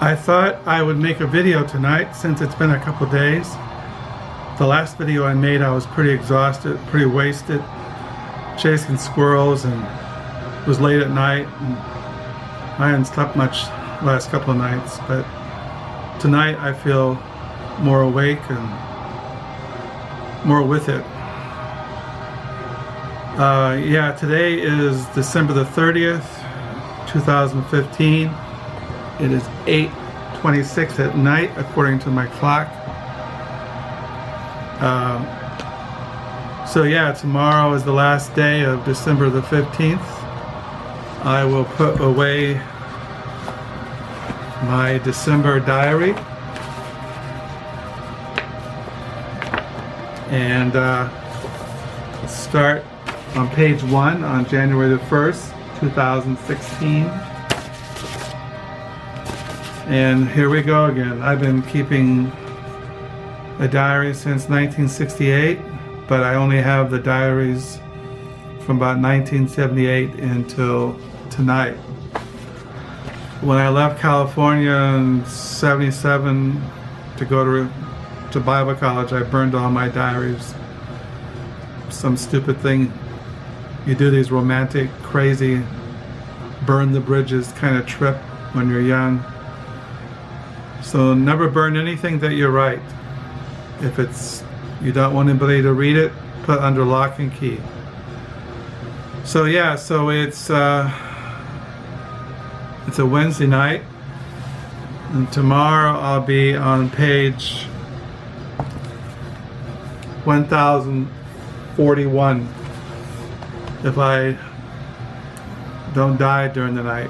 I thought I would make a video tonight since it's been a couple days. The last video I made, I was pretty exhausted, pretty wasted, chasing squirrels, and it was late at night, and I hadn't slept much last couple of nights, but tonight I feel more awake and more with it. Yeah, today is December the 30th, 2015. It is 8:26 at night according to my clock. So yeah, tomorrow is the last day of December the 15th. I will put away my December diary and start on page 1 on January the 1st, 2016. And here we go again. I've been keeping a diary since 1968, but I only have the diaries from about 1978 until tonight. When I left California in '77 to go to Bible college, I burned all my diaries. Some stupid thing. You do these romantic, crazy, burn the bridges kind of trip when you're young. So never burn anything that you write. If you don't want anybody to read it, put under lock and key. So yeah, so it's a Wednesday night, and tomorrow I'll be on page 1041 if I don't die during the night.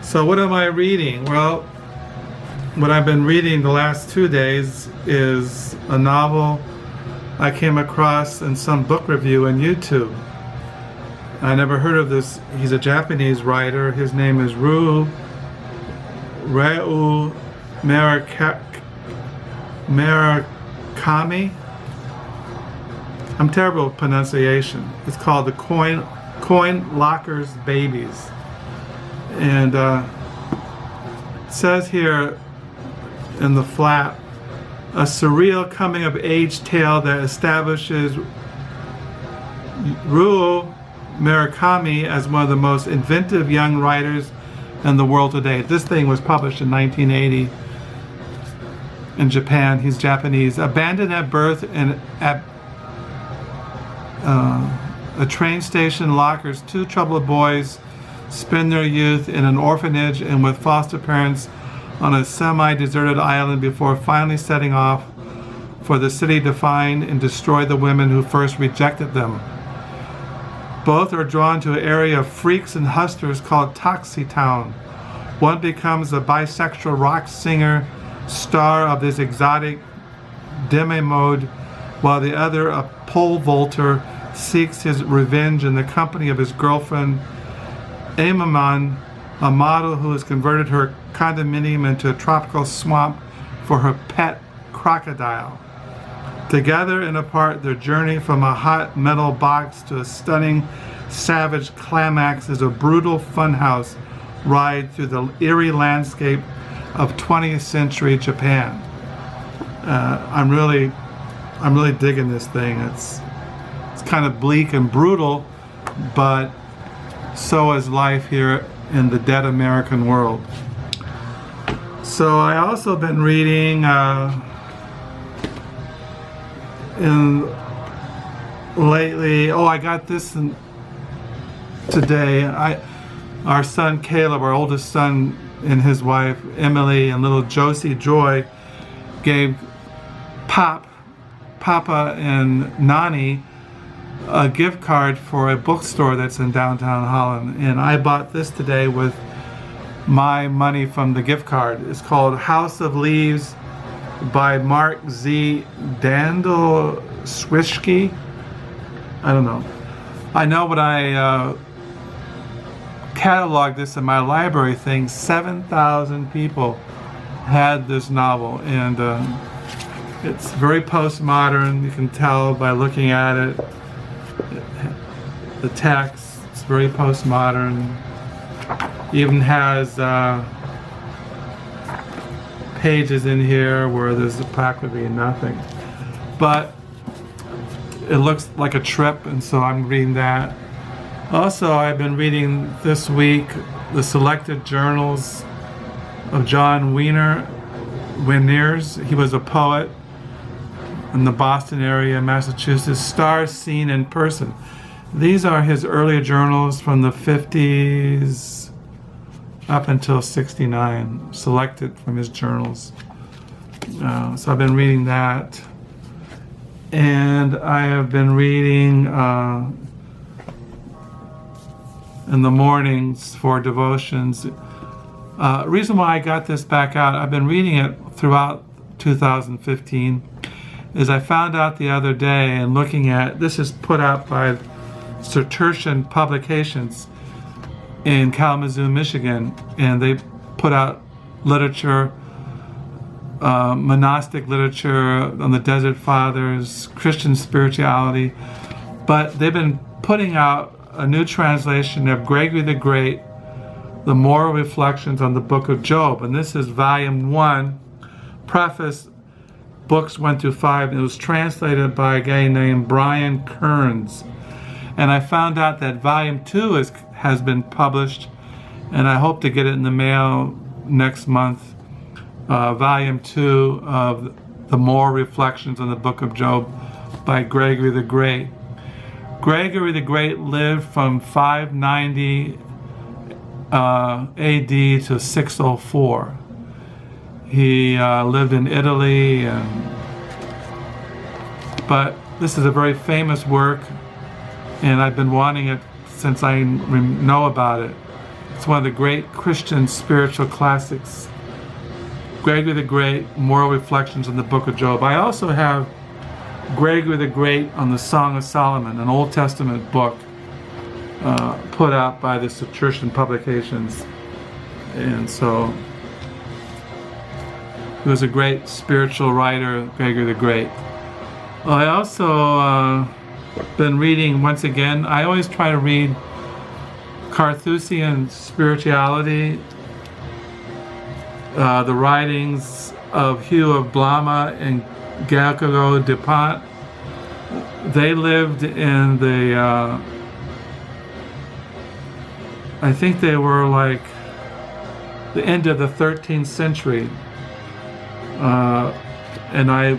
So what am I reading? Well, what I've been reading the last 2 days is a novel I came across in some book review on YouTube. I never heard of this. He's a Japanese writer. His name is Reu Murakami. I'm terrible with pronunciation. It's called The Coin Locker's Babies. And it says here in the flap, a surreal coming-of-age tale that establishes Reu Murakami as one of the most inventive young writers in the world today. This thing was published in 1980 in Japan. He's Japanese. Abandoned at birth and at a train station lockers, two troubled boys spend their youth in an orphanage and with foster parents on a semi-deserted island before finally setting off for the city to find and destroy the women who first rejected them. Both are drawn to an area of freaks and hustlers called Toxie Town. One becomes a bisexual rock singer, star of this exotic demi-mode, while the other, a pole vaulter, seeks his revenge in the company of his girlfriend, Amaman, a model who has converted her condominium into a tropical swamp for her pet crocodile. Together and apart, their journey from a hot metal box to a stunning savage climax is a brutal funhouse ride through the eerie landscape of 20th century Japan. I'm really digging this thing. It's kind of bleak and brutal, but so is life here in the dead American world. So I also been reading lately. Oh, I got this today. Our son Caleb, our oldest son, and his wife Emily and little Josie Joy gave Papa and Nani a gift card for a bookstore that's in downtown Holland, and I bought this today with my money from the gift card. It's called House of Leaves by Mark Z. Dandel-Swisky. I don't know. I know when I cataloged this in my library thing, 7,000 people had this novel, and it's very postmodern. You can tell by looking at it. The text, it's very postmodern. Even has pages in here where there's practically nothing. But it looks like a trip, and so I'm reading that. Also, I've been reading this week the selected journals of John Wiener's. He was a poet in the Boston area, Massachusetts. Stars Seen in Person. These are his earlier journals from the 50s up until 69, selected from his journals. So I've been reading that. And I have been reading in the mornings for devotions. Reason why I got this back out, I've been reading it throughout 2015, is I found out the other day and looking at, this is put out by Cistercian Publications in Kalamazoo, Michigan, and they put out literature, monastic literature on the Desert Fathers, Christian spirituality, but they've been putting out a new translation of Gregory the Great, The Moral Reflections on the Book of Job, and this is volume 1, preface, books 1 through 5, and it was translated by a guy named Brian Kearns. And I found out that volume 2 has been published, and I hope to get it in the mail next month. Volume 2 of The Moral Reflections on the Book of Job by Gregory the Great. Gregory the Great lived from 590 AD to 604. He lived in Italy, but this is a very famous work, and I've been wanting it since I know about it. It's one of the great Christian spiritual classics. Gregory the Great, Moral Reflections on the Book of Job. I also have Gregory the Great on the Song of Solomon, an Old Testament book put out by the Cistercian Publications. And so he was a great spiritual writer, Gregory the Great. I also been reading, once again, I always try to read Carthusian spirituality, the writings of Hugh of Blama and Galileo de Pont. They lived in the, I think they were like the end of the 13th century. And I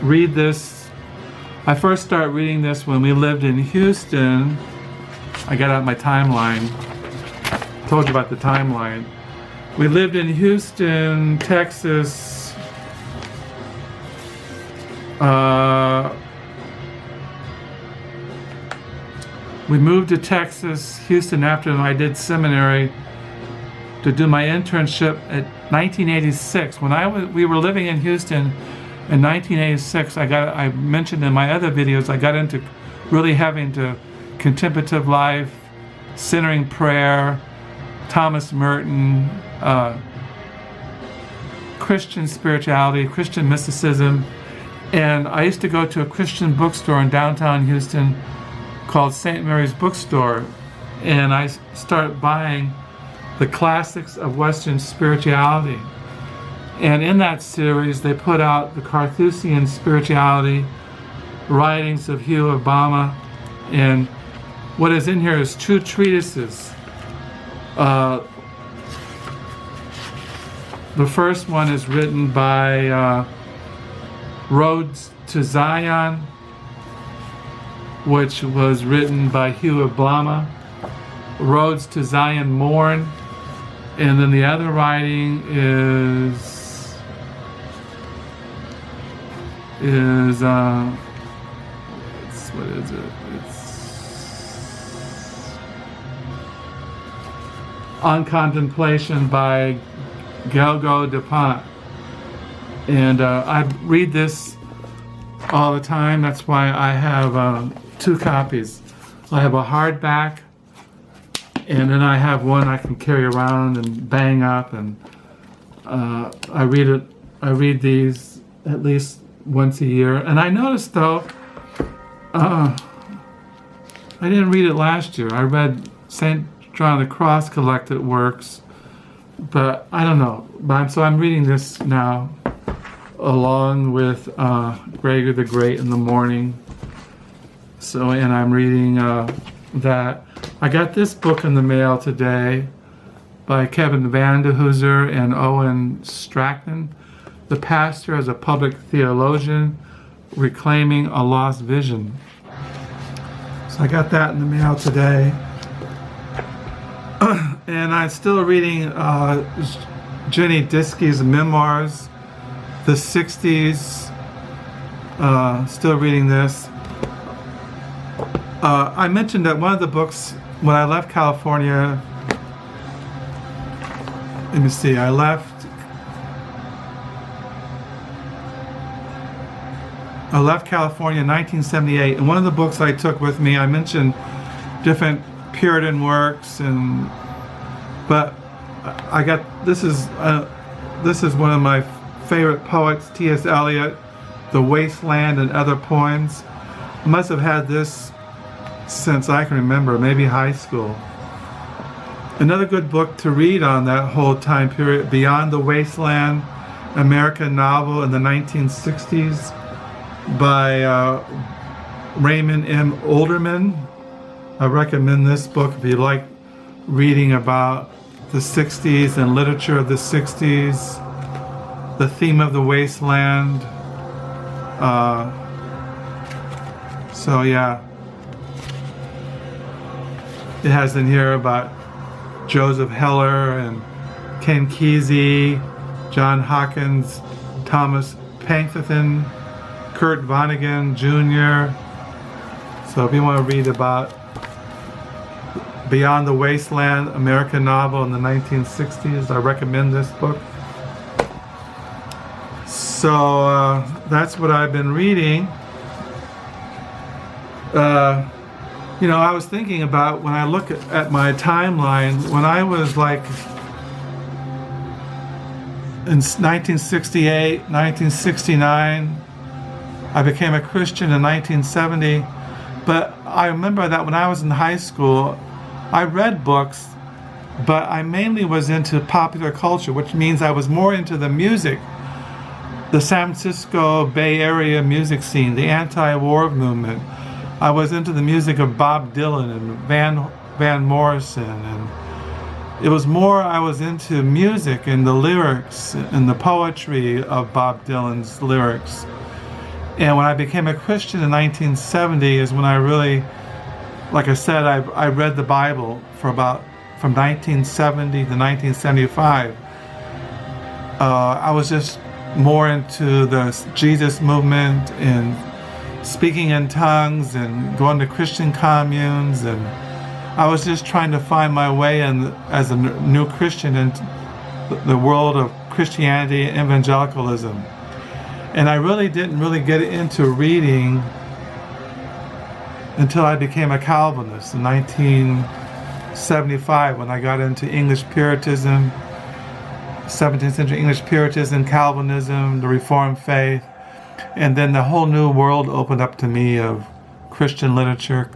read this, I first started reading this when we lived in Houston. I got out my timeline, told you about the timeline. We lived in Houston, Texas, we moved to Texas, Houston, after I did seminary to do my internship at 1986. When we were living in Houston in 1986, I mentioned in my other videos, I got into really having to contemplative life, centering prayer, Thomas Merton, Christian spirituality, Christian mysticism. And I used to go to a Christian bookstore in downtown Houston called St. Mary's Bookstore, and I started buying the classics of Western spirituality. And in that series, they put out the Carthusian spirituality, writings of Hugh of Blama, and what is in here is 2 treatises. The first one is written by Roads to Zion, which was written by Hugh of Blama. Roads to Zion Mourn. And then the other writing is what is it? It's On Contemplation by Galileo de Pont. And I read this all the time. That's why I have 2 copies. I have a hardback, and then I have one I can carry around and bang up. And I read these at least once a year. And I noticed, though, I didn't read it last year. I read St. John of the Cross collected works But I don't know. So I'm reading this now along with Gregor the Great in the morning. So, and I'm reading that. I got this book in the mail today by Kevin Vanderhooser and Owen Strachan, The Pastor as a Public Theologian, Reclaiming a Lost Vision. So I got that in the mail today. And I'm still reading Jenny Diskey's memoirs, the 60s. Still reading this. I mentioned that one of the books, when I left California, let me see, I left California in 1978, and one of the books I took with me, I mentioned different Puritan works, but I got this is one of my favorite poets, T.S. Eliot, The Wasteland and Other Poems. I must have had this since I can remember, maybe high school. Another good book to read on that whole time period, Beyond the Wasteland, American novel in the 1960s by Raymond M. Olderman. I recommend this book if you like reading about the 60s and literature of the 60s, the theme of the wasteland. So yeah, it has in here about Joseph Heller and Ken Kesey, John Hawkins, Thomas Pynchon, Kurt Vonnegut Jr. So if you want to read about Beyond the Wasteland, American novel in the 1960s, I recommend this book. So that's what I've been reading. You know, I was thinking about, when I look at my timeline, when I was like in 1968, 1969, I became a Christian in 1970, but I remember that when I was in high school, I read books, but I mainly was into popular culture, which means I was more into the music, the San Francisco Bay Area music scene, the anti-war movement. I was into the music of Bob Dylan and Van Morrison, and it was more, I was into music and the lyrics and the poetry of Bob Dylan's lyrics. And when I became a Christian in 1970 is when I really, like I said, I read the Bible from 1970 to 1975. I was just more into the Jesus movement and speaking in tongues and going to Christian communes, and I was just trying to find my way as a new Christian in the world of Christianity and evangelicalism. And I really didn't get into reading until I became a Calvinist in 1975, when I got into English Puritanism, 17th century English Puritanism, Calvinism, the Reformed faith. And then the whole new world opened up to me of Christian literature,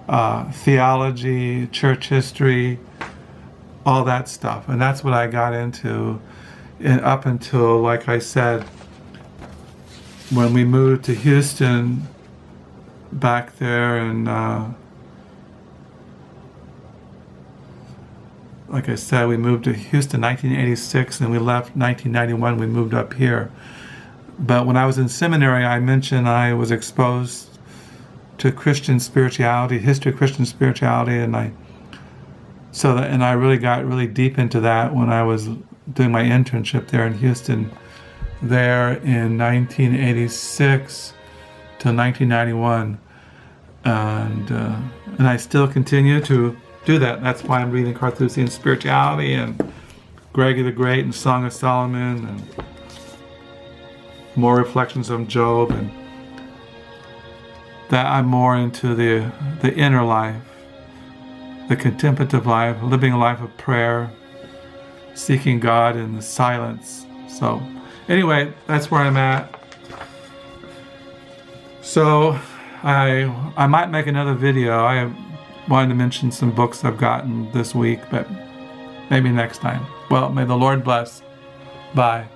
theology, church history, all that stuff. And that's what I got into, and up until, like I said, when we moved to Houston back there, and like I said, we moved to Houston in 1986, and we left 1991, we moved up here. But when I was in seminary, I mentioned I was exposed to Christian spirituality, history of Christian spirituality, and I really got really deep into that when I was doing my internship there in Houston, there in 1986 to 1991, and I still continue to do that. That's why I'm reading Carthusian Spirituality and Gregor the Great and Song of Solomon and more reflections on Job, and that I'm more into the inner life, the contemplative life, living a life of prayer, seeking God in the silence. So anyway, that's where I'm at. So I might make another video. I wanted to mention some books I've gotten this week, but Maybe next time. Well, may the Lord bless. Bye.